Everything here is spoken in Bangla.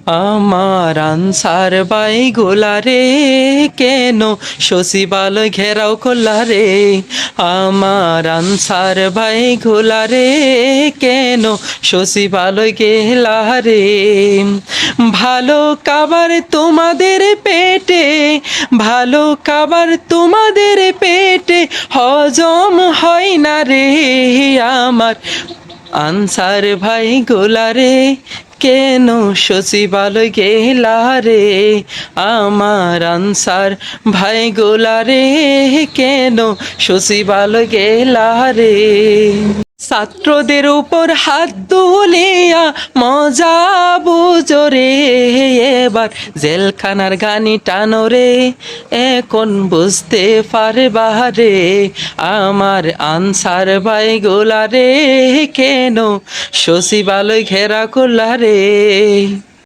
আমার আনসার বাই গোলারে কেন শশীবালয় ঘেরাও করলারে। আমার আনসার ভাই গোলারে কেন শশীবালয় গেলারে। ভালো খাবার তোমাদের পেটে, ভালো খাবার তোমাদের পেটে হজম হয় না রে। আমার আনসার ভাই গোলারে কেন শশীবালয় গেলা রে। আমার আনসার ভাই গোলারে কেন শশীবালয় গেলা রে। ছাত্রদের উপর হাত তুলিয়া মজা বুঝো রে। এবার জেলখানার গানি টানো রে, এখন বুঝতে পারবা রে। আমার আনসার ভাই গোলা রে কেন শশীবালয় ঘেরা করলা রে।